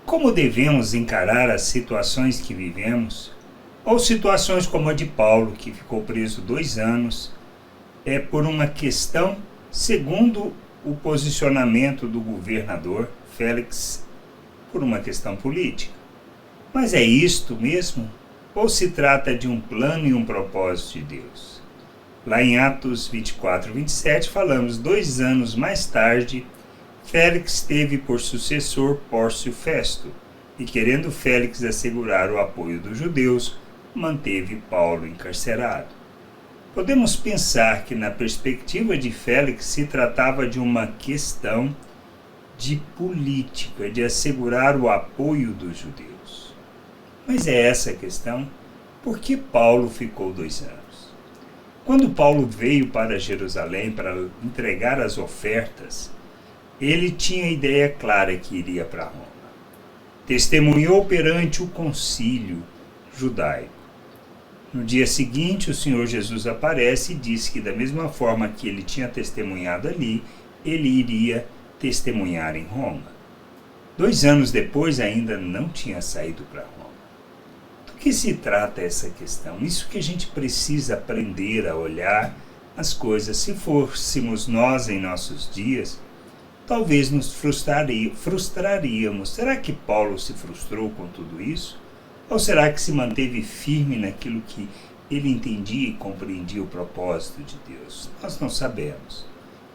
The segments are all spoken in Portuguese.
Como devemos encarar as situações que vivemos, ou situações como a de Paulo, que ficou preso 2 anos, por uma questão, segundo o posicionamento do governador Félix, por uma questão política. Mas é isto mesmo? Ou se trata de um plano e um propósito de Deus? Lá em Atos 24, 27, falamos: 2 anos mais tarde, Félix teve por sucessor Pórcio Festo, e querendo Félix assegurar o apoio dos judeus, manteve Paulo encarcerado. Podemos pensar que, na perspectiva de Félix, se tratava de uma questão de política, de assegurar o apoio dos judeus. Mas é essa a questão: por que Paulo ficou 2 anos? Quando Paulo veio para Jerusalém para entregar as ofertas, ele tinha a ideia clara que iria para Roma. Testemunhou perante o concílio judaico. No dia seguinte, o Senhor Jesus aparece e disse que, da mesma forma que ele tinha testemunhado ali, ele iria testemunhar em Roma. 2 anos depois, ainda não tinha saído para Roma. Do que se trata essa questão? Isso que a gente precisa aprender a olhar as coisas. Se fôssemos nós em nossos dias, talvez nos frustraríamos. Será que Paulo se frustrou com tudo isso? Ou será que se manteve firme naquilo que ele entendia e compreendia o propósito de Deus? Nós não sabemos.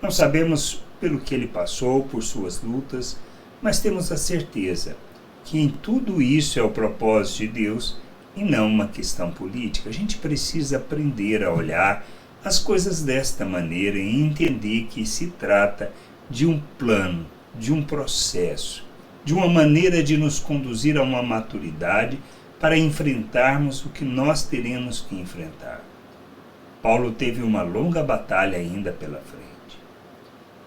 Não sabemos pelo que ele passou, por suas lutas, mas temos a certeza que em tudo isso é o propósito de Deus e não uma questão política. A gente precisa aprender a olhar as coisas desta maneira e entender que se trata de um plano, de um processo, de uma maneira de nos conduzir a uma maturidade para enfrentarmos o que nós teremos que enfrentar. Paulo teve uma longa batalha ainda pela frente.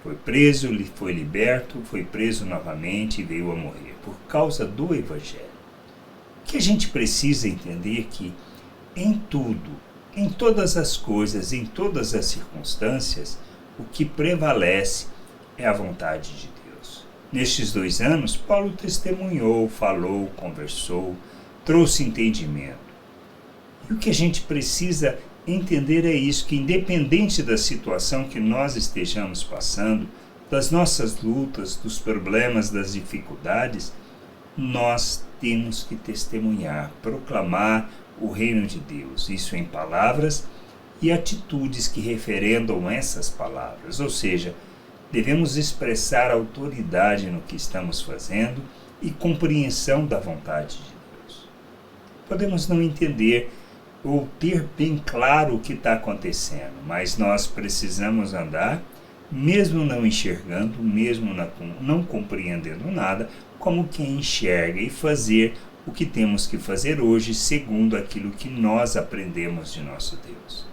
Foi preso, foi liberto, foi preso novamente e veio a morrer por causa do Evangelho. O que a gente precisa entender é que em tudo, em todas as coisas, em todas as circunstâncias, o que prevalece é a vontade de Deus. Nestes 2 anos, Paulo testemunhou, falou, conversou, trouxe entendimento. E o que a gente precisa entender é isso, que independente da situação que nós estejamos passando, das nossas lutas, dos problemas, das dificuldades, nós temos que testemunhar, proclamar o reino de Deus. Isso em palavras e atitudes que referendam essas palavras, ou seja, devemos expressar autoridade no que estamos fazendo e compreensão da vontade de Deus. Podemos não entender ou ter bem claro o que está acontecendo, mas nós precisamos andar, mesmo não enxergando, mesmo não compreendendo nada, como quem enxerga, e fazer o que temos que fazer hoje, segundo aquilo que nós aprendemos de nosso Deus.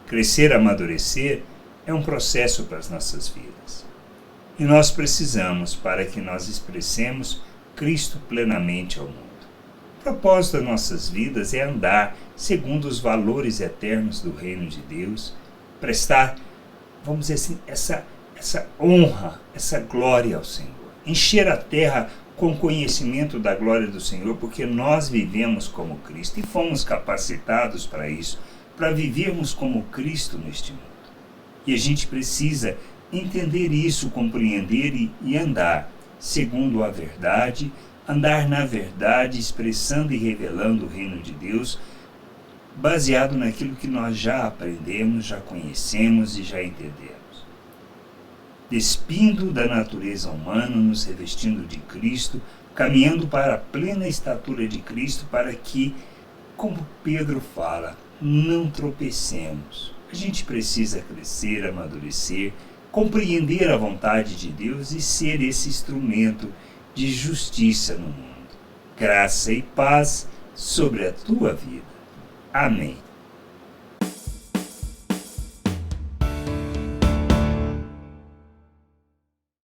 Crescer, amadurecer, é um processo para as nossas vidas. E nós precisamos para que nós expressemos Cristo plenamente ao mundo. O propósito das nossas vidas é andar segundo os valores eternos do reino de Deus, prestar, vamos dizer assim, essa honra, essa glória ao Senhor. Encher a terra com conhecimento da glória do Senhor, porque nós vivemos como Cristo e fomos capacitados para isso, para vivermos como Cristo neste mundo. E a gente precisa entender isso, compreender e andar segundo a verdade, andar na verdade, expressando e revelando o reino de Deus, baseado naquilo que nós já aprendemos, já conhecemos e já entendemos. Despindo da natureza humana, nos revestindo de Cristo, caminhando para a plena estatura de Cristo, para que, como Pedro fala, não tropecemos. A gente precisa crescer, amadurecer, compreender a vontade de Deus e ser esse instrumento de justiça no mundo. Graça e paz sobre a tua vida. Amém.